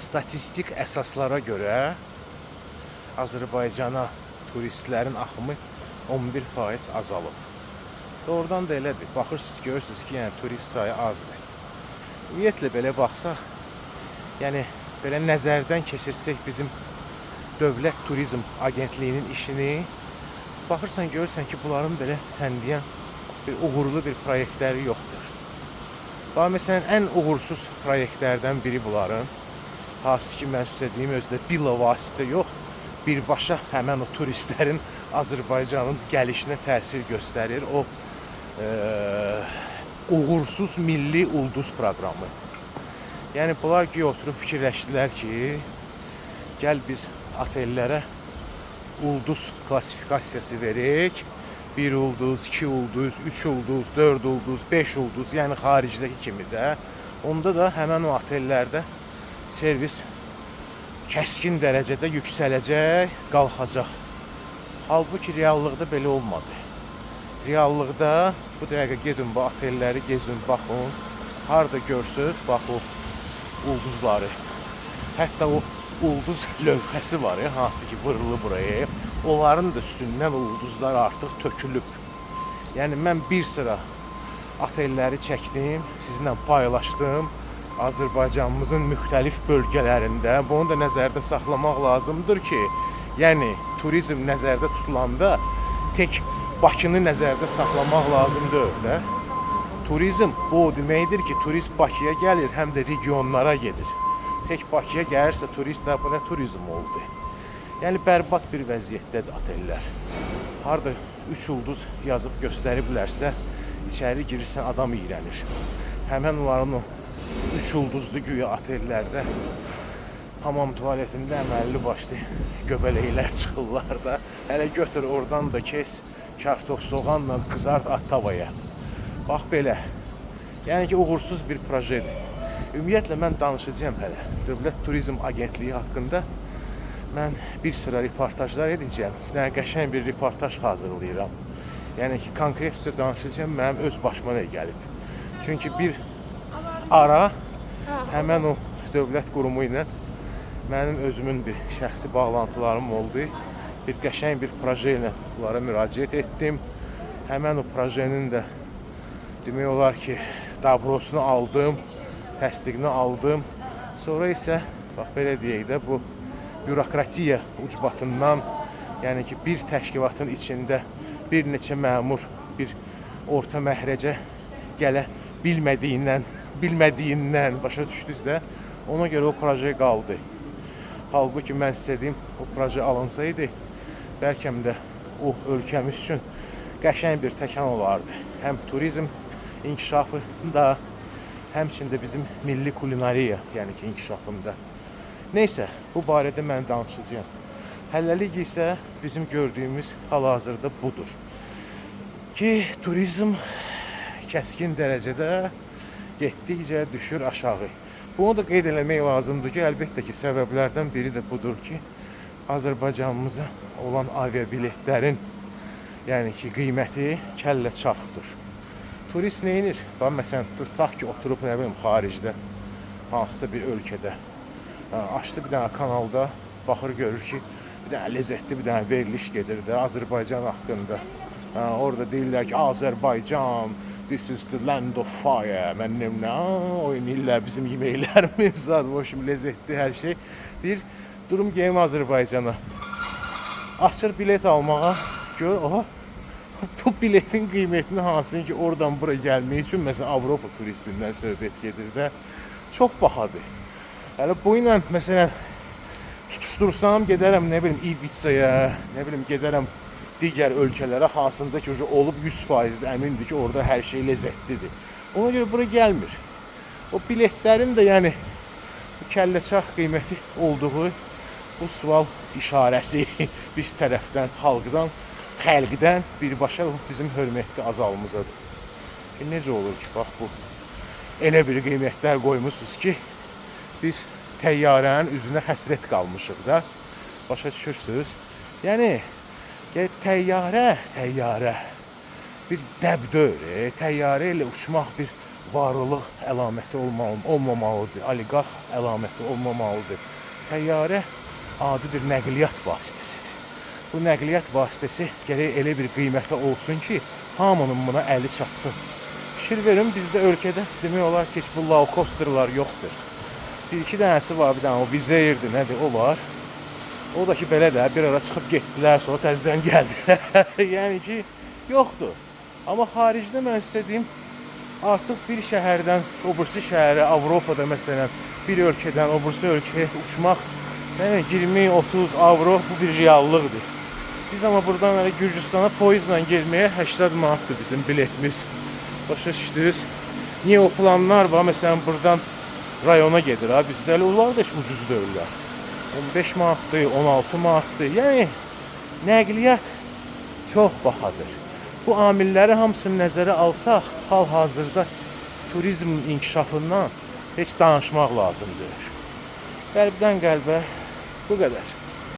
statistik əsaslara görə Azərbaycana turistlərin axımı 11% azalıb. Doğrudan da elədir. Baxırsınız, görürsünüz ki, yəni turist sayı azdır. Ümumiyyətlə belə baxsaq, yəni belə nəzərdən keçirsək bizim Dövlət Turizm Agentliyinin işini, baxırsan görürsən ki, bunların belə sən deyən bir uğurlu bir proyektləri yoxdur. Bax, məsələn, ən uğursuz proyektlərdən biri bunların, hansı ki, mən sizə deyim, özdə bilavasitə yox, birbaşa həmən o turistlərin Azərbaycanın gəlişinə təsir göstərir. O uğursuz milli ulduz proqramı. Yəni, bunlar ki, oturub fikirləşdilər ki, gəl biz otellərə ulduz klasifikasiyası verək. 1 ulduz, 2 ulduz, 3 ulduz, 4 ulduz, 5 ulduz, yəni xaricdəki kimi də. Onda da həmən o otellərdə servis kəskin dərəcədə yüksələcək, qalxacaq. Halbuki reallıqda belə olmadı. Reallıqda bu dəqiqə gedin bu otelləri gezin, baxın. Harada görsünüz, bax o ulduzları. Hətta o ulduz lövhəsi var, hansı ki vırılı buraya. Onların da üstündən ulduzlar artıq tökülüb. Yəni mən bir sıra otelləri çəkdim, sizinlə paylaşdım. Azərbaycanımızın müxtəlif bölgələrində. Bunu da nəzərdə saxlamaq lazımdır ki, yəni turizm nəzərdə tutulanda tək Bakını nəzərdə saxlamaq lazımdır da. Turizm bu deməkdir ki, turist Bakıya gəlir, həm də regionlara gedir. Tək Bakıya gəlirsə turist də bu nə turizm oldu. Yəni bərbad bir vəziyyətdədir otellər. Harada 3 ulduz yazıb göstəriblərsə, içəri girirsən adam iyrənir. Həmən onların o 3 ulduzlu güya otellərdə hamam tualetində əməlli başlı göbələklər çıxırlar da. Hələ götür oradan da kes, kartof soğanla qızart at tavaya. Bax belə. Yəni ki, uğursuz bir projedir. Ümumiyyətlə, mən danışacağım hələ. Dövlət Turizm Agentliyi haqqında mən bir sıra reportajlar edəcəm. Yəni, qəşəng bir reportaj hazırlayıram. Yəni ki, konkretcə danışacağım, mənim öz başıma nə gəlib. Çünki bir ara həmən o dövlət qurumu ilə mənim özümün bir şəxsi bağlantılarım oldu. Bir qəşəng bir proje ilə bunlara müraciət etdim. Həmən o projenin də demək olar ki, dabrosunu aldım, təsdiqini aldım. Sonra isə, bax belə deyək də, bu bürokratiya ucbatından, yəni ki, bir təşkilatın içində bir neçə məmur bir orta məhrəcə gələ bilmədiyindən başa düşdünüz də, ona görə o proje qaldı. Halbuki mən sizə deyim, o proje alınsaydı, bəlkə də o ölkəmiz üçün qəşəng bir təkan olardı. Həm turizm inkişafında, həmçində bizim milli kulinariya, yəni ki, inkişafında. Neysə, bu barədə mən danışacağım. Hələlik isə bizim gördüyümüz hal-hazırda budur. Ki, turizm kəskin dərəcədə getdikcə düşür aşağı. Bunu da qeyd eləmək lazımdır ki, əlbəttə ki, səbəblərdən biri də budur ki, Azərbaycanımıza olan aviabiletlərin, yəni ki, qiyməti kəllə çarxdır. Turist neyinir? Bax, məsələn, tutaq ki, oturub, nə bilim, xaricdə, hansısa bir ölkədə, açdı bir dənə kanalda, baxır, görür ki, bir dənə ləzzətli bir dənə veriliş gedir də Azərbaycan haqqında. Orada deyirlər ki, Azərbaycan, this is the land of fire, mənim nə, oynayırlar bizim yeməklərimiz, zadvoşum, ləzzətli hər şey. Deyir, durum geyim Azərbaycana. Açır bilet almağa, gör, oha, bu biletin qiymətini hansın ki, oradan bura gəlmək üçün, məsələn, Avropa turistindən söhbət gedir də, çox bahadır. Hələ bu ilə, məsələn, tutuşdursam, gedərəm, nə bilim, İbitsaya, nə bilim, gedərəm digər ölkələrə, hansında ki, olub 100% əmindir ki, orada hər şey ləzzətlidir. Ona görə bura gəlmir. O biletlərin də, yəni, bu kəlləçarx qiyməti olduğu bu sual işarəsi biz tərəfdən, xalqdan birbaşa bizim hörmətli azalımızadır. Necə olur ki, bax bu, elə bir qiymətlər qoymuşsunuz ki, biz təyyarənin üzünə həsrət qalmışıq da, başa düşürsünüz. Yəni, təyyarə bir dəbdör, təyyarə ilə uçmaq bir varlıq əlaməti olmamalıdır, oliqarx əlaməti olmamalıdır. Təyyarə adi bir nəqliyyat vasitəsidir. Bu nəqliyyat vasitəsi gərək elə bir qiymətə olsun ki, hamının buna əli çatsın. Fikir verin, bizdə ölkədə demək olar ki, bu low costerlar yoxdur. Bir-iki dənəsi var, bir dənə o Vizeyirdir, nədir, o var. O da ki, belə də bir ara çıxıb getdilər, sonra təzədən gəldilər. Yəni ki, yoxdur. Amma xaricdə mən sizə deyim, artıq bir şəhərdən o birisi şəhərə, Avropada məsələn, bir ölkədən o birisi ölkəyə uçmaq 20-30 avro bu bir reallıqdır. Biz amma buradan Gürcüstana poyizlə gelməyə 80 manatdır bizim biletimiz. Başa düşdünüz? Niyə o planlar var? Məsələn, buradan rayona gedir. Bizdə onlar da heç ucuz deyirlər. 15 manatdır, 16 manatdır. Yəni, nəqliyyat çox bahadır. Bu amilləri hamısını nəzərə alsaq, hal-hazırda turizmin inkişafından heç danışmaq lazımdır. Qəlbdən qəlbə bu qədər.